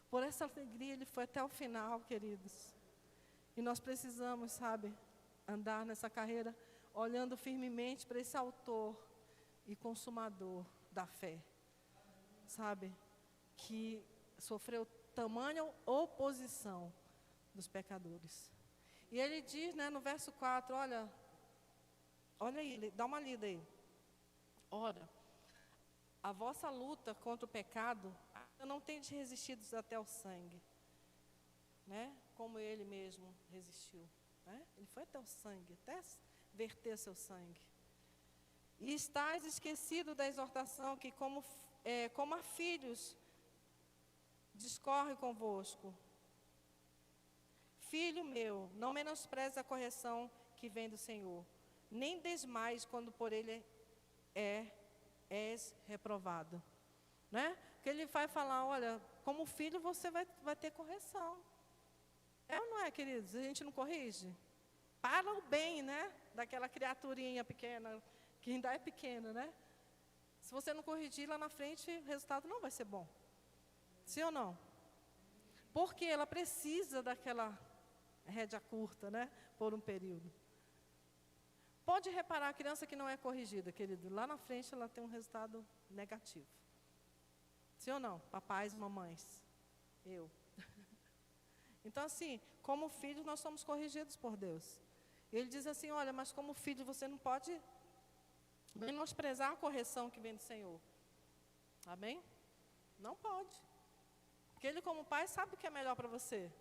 Por essa alegria ele foi até o final, queridos. E nós precisamos, sabe, andar nessa carreira olhando firmemente para esse autor e consumador da fé. Sabe, que sofreu tamanha oposição dos pecadores. E ele diz, né, no verso 4, olha aí, dá uma lida aí. Ora, a vossa luta contra o pecado não tendes resistido até o sangue, né? Como ele mesmo resistiu, né? Ele foi até o sangue, até verter seu sangue. E estáis esquecido da exortação que como a filhos discorre convosco. Filho meu, não menospreze a correção que vem do Senhor, nem desmais quando por ele és reprovado. Né? Porque ele vai falar, olha, como filho você vai ter correção. É ou não é, queridos? A gente não corrige? Para o bem, né? Daquela criaturinha pequena, que ainda é pequena, né? Se você não corrigir lá na frente, o resultado não vai ser bom. Sim ou não? Porque ela precisa daquela rédea curta, né? Por um período. Pode reparar, a criança que não é corrigida, querido, lá na frente ela tem um resultado negativo. Sim ou não? Papais, mamães, eu. Então, assim, como filhos, nós somos corrigidos por Deus. Ele diz assim, olha, mas como filho, você não pode menosprezar a correção que vem do Senhor. Amém? Não pode. Porque ele, como pai, sabe o que é melhor para você.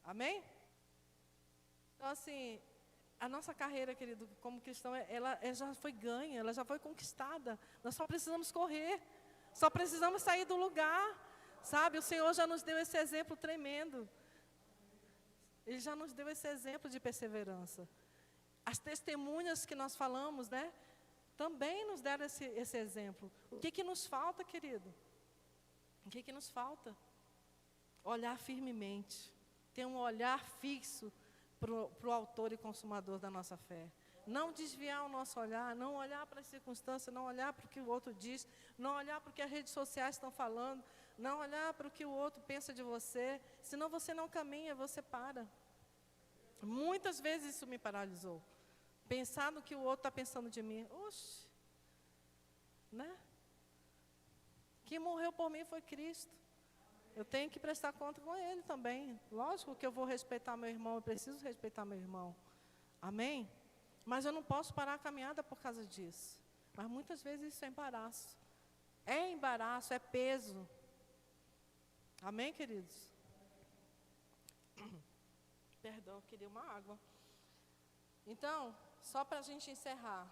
Amém? Então, assim, a nossa carreira, querido, como cristão, ela já foi ganha, ela já foi conquistada. Nós só precisamos correr. Só precisamos sair do lugar. Sabe, o Senhor já nos deu esse exemplo tremendo. Ele já nos deu esse exemplo de perseverança. As testemunhas que nós falamos, né, também nos deram esse exemplo. O que nos falta, querido? O que nos falta? Olhar firmemente. Ter um olhar fixo para o autor e consumador da nossa fé. Não desviar o nosso olhar, não olhar para as circunstâncias, não olhar para o que o outro diz, não olhar para o que as redes sociais estão falando, não olhar para o que o outro pensa de você, senão você não caminha, você para. Muitas vezes isso me paralisou. Pensar no que o outro está pensando de mim. Oxe, né? Quem morreu por mim foi Cristo. Eu tenho que prestar conta com Ele também. Lógico que eu vou respeitar meu irmão, eu preciso respeitar meu irmão. Amém? Mas eu não posso parar a caminhada por causa disso. Mas muitas vezes isso é embaraço. É embaraço, é peso. Amém, queridos? Perdão, eu queria uma água. Então, só para a gente encerrar.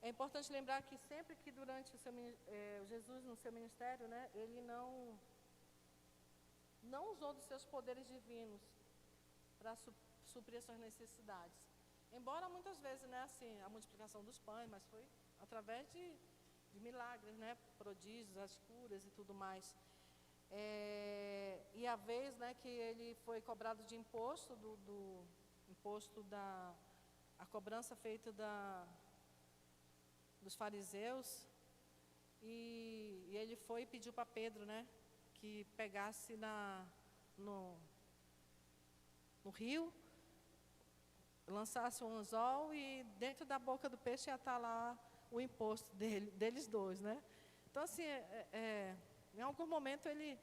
É importante lembrar que sempre que durante Jesus no seu ministério, né, ele não usou dos seus poderes divinos para suprir as suas necessidades. Embora muitas vezes, né, assim, a multiplicação dos pães, mas foi através de milagres, né, prodígios, as curas e tudo mais. E a vez, né, que ele foi cobrado de imposto, a cobrança feita dos fariseus, e ele foi e pediu para Pedro, né, que pegasse no rio, lançasse um anzol e dentro da boca do peixe ia estar lá o imposto deles dois, né? Então, assim, em algum momento ele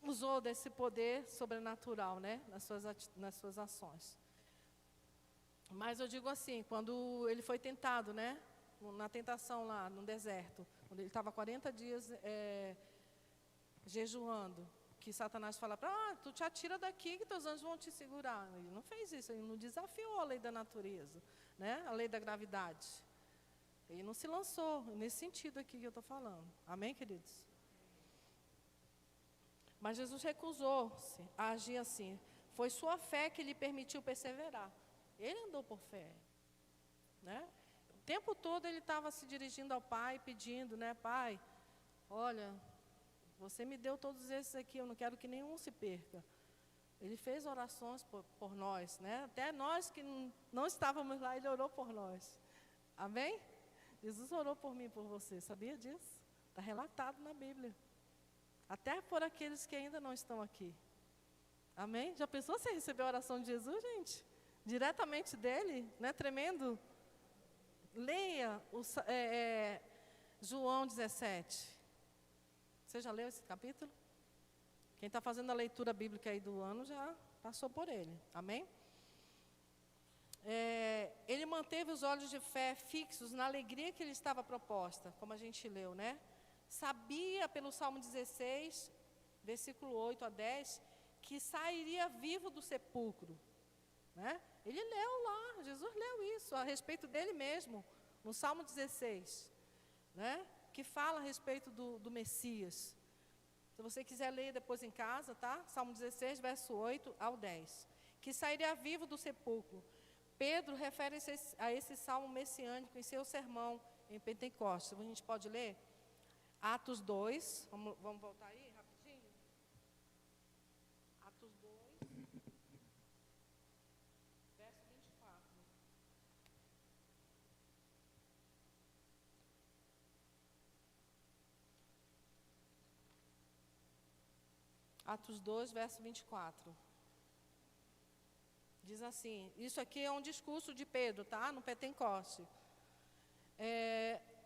usou desse poder sobrenatural, né, nas suas ações. Mas eu digo assim, quando ele foi tentado, né, na tentação lá no deserto, quando ele estava 40 dias jejuando, que Satanás fala para tu te atira daqui que teus anjos vão te segurar. Ele não fez isso, ele não desafiou a lei da natureza, né, a lei da gravidade. Ele não se lançou, nesse sentido aqui que eu estou falando. Amém, queridos? Mas Jesus recusou-se a agir assim. Foi sua fé que lhe permitiu perseverar. Ele andou por fé, né? O tempo todo ele estava se dirigindo ao Pai, pedindo, né, Pai, olha, você me deu todos esses aqui, eu não quero que nenhum se perca. Ele fez orações por nós, né? Até nós que não estávamos lá, Ele orou por nós. Amém? Jesus orou por mim e por você, sabia disso? Está relatado na Bíblia. Até por aqueles que ainda não estão aqui. Amém? Já pensou você receber a oração de Jesus, gente? Diretamente dele, não é tremendo? Leia João 17. Você já leu esse capítulo? Quem está fazendo a leitura bíblica aí do ano já passou por ele. Amém? Ele manteve os olhos de fé fixos na alegria que lhe estava proposta, como a gente leu, né? Sabia pelo Salmo 16, versículo 8 a 10, que sairia vivo do sepulcro, né? Ele leu lá, Jesus leu isso a respeito dele mesmo, no Salmo 16, né? Que fala a respeito do Messias. Se você quiser ler depois em casa, tá? Salmo 16, verso 8 ao 10. Que sairia vivo do sepulcro. Pedro refere a esse salmo messiânico em seu sermão em Pentecostes. A gente pode ler? Atos 2, vamos voltar aí rapidinho? Atos 2, verso 24. Atos 2, verso 24. Diz assim, isso aqui é um discurso de Pedro, tá? No Pentecoste.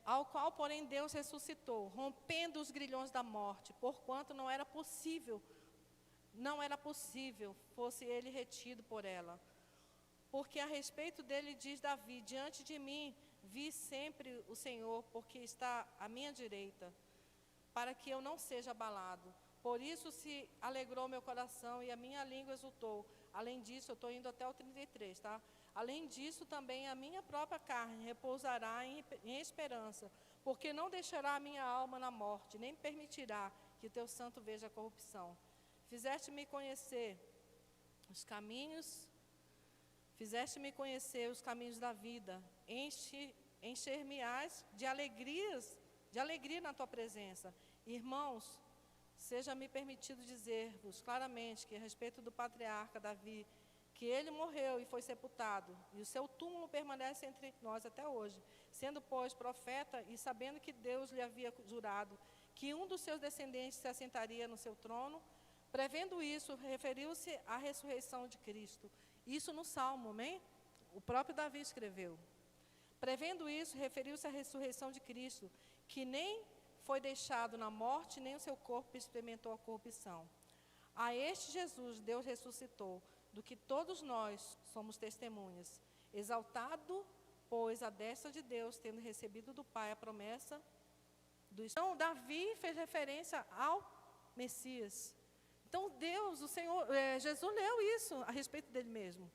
Ao qual, porém, Deus ressuscitou, rompendo os grilhões da morte, porquanto não era possível fosse ele retido por ela. Porque a respeito dele diz Davi, diante de mim vi sempre o Senhor, porque está à minha direita, para que eu não seja abalado. Por isso se alegrou meu coração e a minha língua exultou. Além disso, eu estou indo até o 33, tá? Além disso, também a minha própria carne repousará em esperança, porque não deixará a minha alma na morte, nem permitirá que teu santo veja a corrupção. Fizeste-me conhecer os caminhos da vida, encher-me-ás de alegria na tua presença. Irmãos, seja-me permitido dizer-vos claramente que a respeito do patriarca Davi, que ele morreu e foi sepultado, e o seu túmulo permanece entre nós até hoje, sendo, pois, profeta e sabendo que Deus lhe havia jurado que um dos seus descendentes se assentaria no seu trono, prevendo isso, referiu-se à ressurreição de Cristo. Isso no Salmo, amém? O próprio Davi escreveu. Prevendo isso, referiu-se à ressurreição de Cristo, que nem foi deixado na morte, nem o seu corpo experimentou a corrupção. A este Jesus, Deus ressuscitou, do que todos nós somos testemunhas. Exaltado, pois, à destra de Deus, tendo recebido do Pai a promessa do Espírito. Então, Davi fez referência ao Messias. Então, Deus, o Senhor, Jesus leu isso a respeito dele mesmo.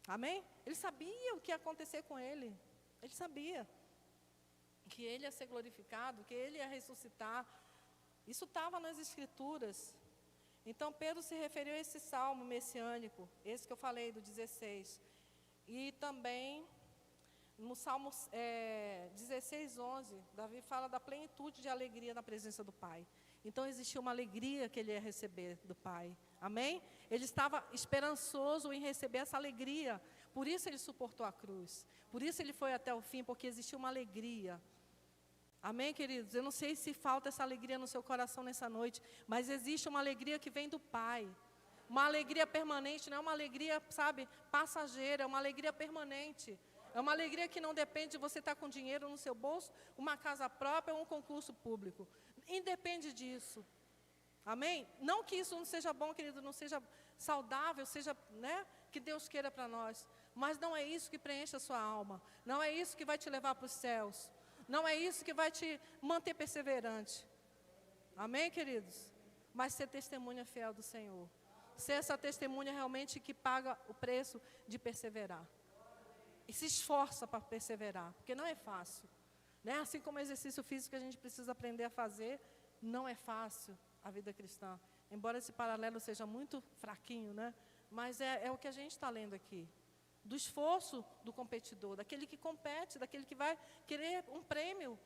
Amém? Ele sabia o que ia acontecer com ele. Ele sabia que ele ia ser glorificado, que ele ia ressuscitar. Isso estava nas Escrituras. Então, Pedro se referiu a esse salmo messiânico, esse que eu falei, do 16. E também, no Salmo 16, 11, Davi fala da plenitude de alegria na presença do Pai. Então, existia uma alegria que ele ia receber do Pai. Amém? Ele estava esperançoso em receber essa alegria. Por isso ele suportou a cruz. Por isso ele foi até o fim, porque existia uma alegria. Amém, queridos? Eu não sei se falta essa alegria no seu coração nessa noite, mas existe uma alegria que vem do Pai. Uma alegria permanente, não é uma alegria, sabe, passageira, é uma alegria permanente. É uma alegria que não depende de você estar com dinheiro no seu bolso, uma casa própria ou um concurso público. Independe disso. Amém? Não que isso não seja bom, querido, não seja saudável, seja, né, que Deus queira para nós. Mas não é isso que preenche a sua alma. Não é isso que vai te levar para os céus. Não é isso que vai te manter perseverante. Amém, queridos? Mas ser testemunha fiel do Senhor. Ser essa testemunha realmente que paga o preço de perseverar. E se esforça para perseverar, porque não é fácil. Né? Assim como o exercício físico que a gente precisa aprender a fazer, não é fácil a vida cristã. Embora esse paralelo seja muito fraquinho, né? Mas é o que a gente está lendo aqui. Do esforço do competidor, daquele que compete, daquele que vai querer um prêmio.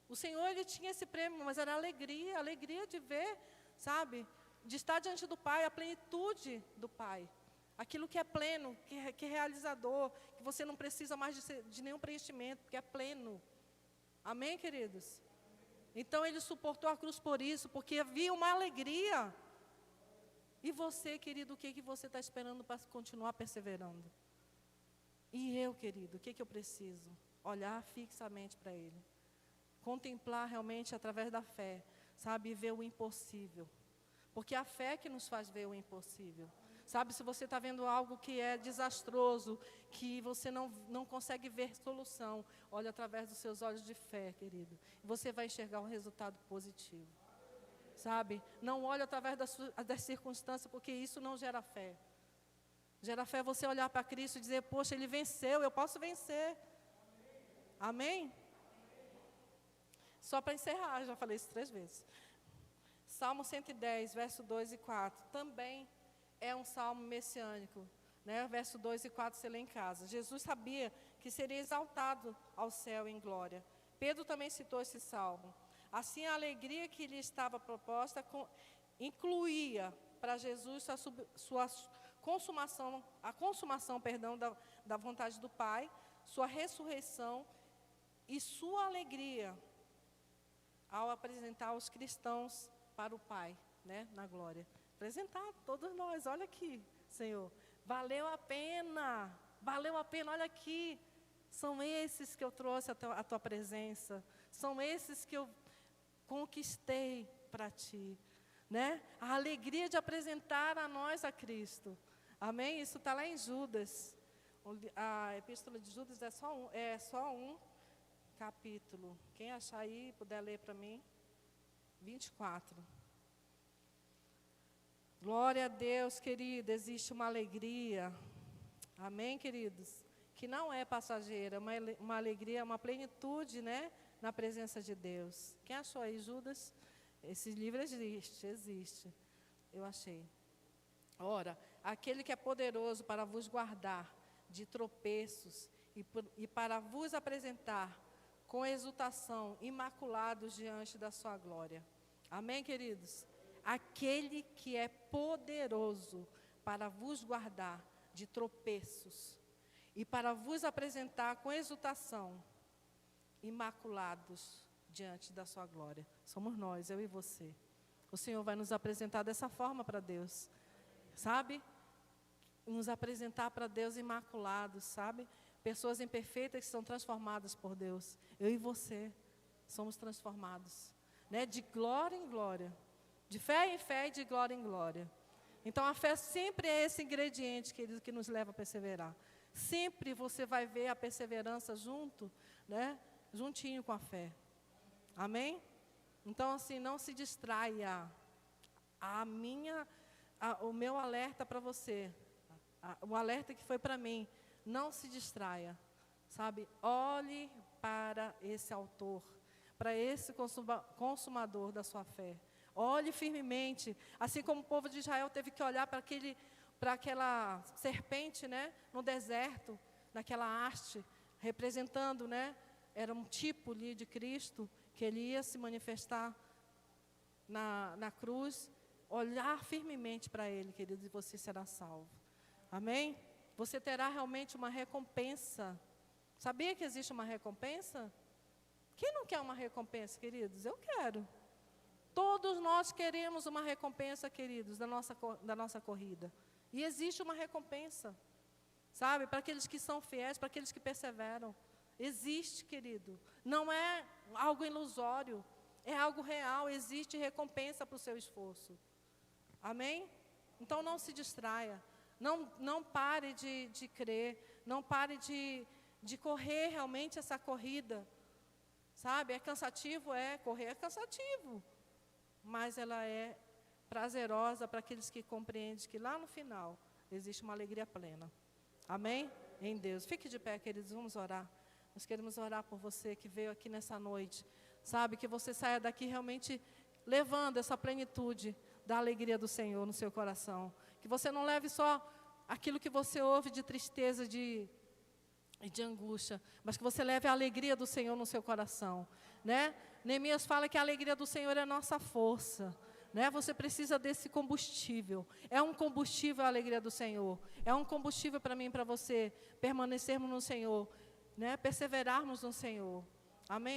O Senhor, ele tinha esse prêmio, mas era a alegria de ver, sabe, de estar diante do Pai, a plenitude do Pai. Aquilo que é pleno, que é realizador, que você não precisa mais de nenhum preenchimento, porque é pleno. Amém, queridos? Então, Ele suportou a cruz por isso, porque havia uma alegria. E você, querido, o que você está esperando para continuar perseverando? E eu, querido, o que eu preciso? Olhar fixamente para Ele. Contemplar realmente através da fé, sabe? Ver o impossível. Porque a fé que nos faz ver o impossível. Sabe, se você está vendo algo que é desastroso, que você não consegue ver solução, olha através dos seus olhos de fé, querido. Você vai enxergar um resultado positivo. Sabe? Não olhe através das circunstâncias, porque isso não gera fé. Gera fé você olhar para Cristo e dizer, poxa, Ele venceu, eu posso vencer. Amém? Só para encerrar, já falei isso 3 vezes. Salmo 110, verso 2 e 4, também é um salmo messiânico, né? Verso 2 e 4 você lê em casa. Jesus sabia que seria exaltado ao céu em glória. Pedro também citou esse salmo. Assim, a alegria que lhe estava proposta incluía para Jesus sua consumação, a consumação, da vontade do Pai, sua ressurreição e sua alegria ao apresentar os cristãos para o Pai, né, na glória. Apresentar todos nós, olha aqui, Senhor, valeu a pena, olha aqui, são esses que eu trouxe à tua presença, são esses que eu conquistei para Ti, né? A alegria de apresentar a nós a Cristo, amém? Isso está lá em Judas, a epístola de Judas é só um capítulo, quem achar aí, puder ler para mim, 24. Glória a Deus, querido, existe uma alegria, amém, queridos? Que não é passageira, uma alegria, uma plenitude, né? Na presença de Deus. Quem achou aí, Judas? Esse livro existe, eu achei. Ora, aquele que é poderoso para vos guardar de tropeços e para vos apresentar com exultação, imaculados diante da sua glória. Amém, queridos? Aquele que é poderoso para vos guardar de tropeços e para vos apresentar com exultação, imaculados diante da sua glória. Somos nós, eu e você. O Senhor vai nos apresentar dessa forma para Deus, sabe? Nos apresentar para Deus imaculados, sabe? Pessoas imperfeitas que são transformadas por Deus. Eu e você somos transformados, né? De glória em glória. De fé em fé e de glória em glória. Então, a fé sempre é esse ingrediente, querido, que nos leva a perseverar. Sempre você vai ver a perseverança junto, né? Juntinho com a fé. Amém? Então, assim, não se distraia. O meu alerta para você, o alerta que foi para mim, não se distraia, sabe? Olhe para esse autor, para esse consumador da sua fé. Olhe firmemente, assim como o povo de Israel teve que olhar para aquela serpente, né, no deserto, naquela haste, representando, né, era um tipo ali de Cristo, que Ele ia se manifestar na cruz. Olhar firmemente para Ele, querido, e você será salvo. Amém? Você terá realmente uma recompensa. Sabia que existe uma recompensa? Quem não quer uma recompensa, queridos? Eu quero. Todos nós queremos uma recompensa, queridos, da nossa corrida. E existe uma recompensa, sabe? Para aqueles que são fiéis, para aqueles que perseveram. Existe, querido. Não é algo ilusório, é algo real. Existe recompensa para o seu esforço. Amém? Então não se distraia. Não pare de crer. Não pare de correr realmente essa corrida. Sabe? É cansativo? Correr é cansativo. Mas ela é prazerosa para aqueles que compreendem que lá no final existe uma alegria plena. Amém? Em Deus. Fique de pé, queridos, vamos orar. Nós queremos orar por você que veio aqui nessa noite. Sabe, que você saia daqui realmente levando essa plenitude da alegria do Senhor no seu coração. Que você não leve só aquilo que você ouve de tristeza e de angústia, mas que você leve a alegria do Senhor no seu coração, né? Neemias fala que a alegria do Senhor é a nossa força, né? Você precisa desse combustível. É um combustível a alegria do Senhor. É um combustível para mim e para você permanecermos no Senhor, né? Perseverarmos no Senhor. Amém?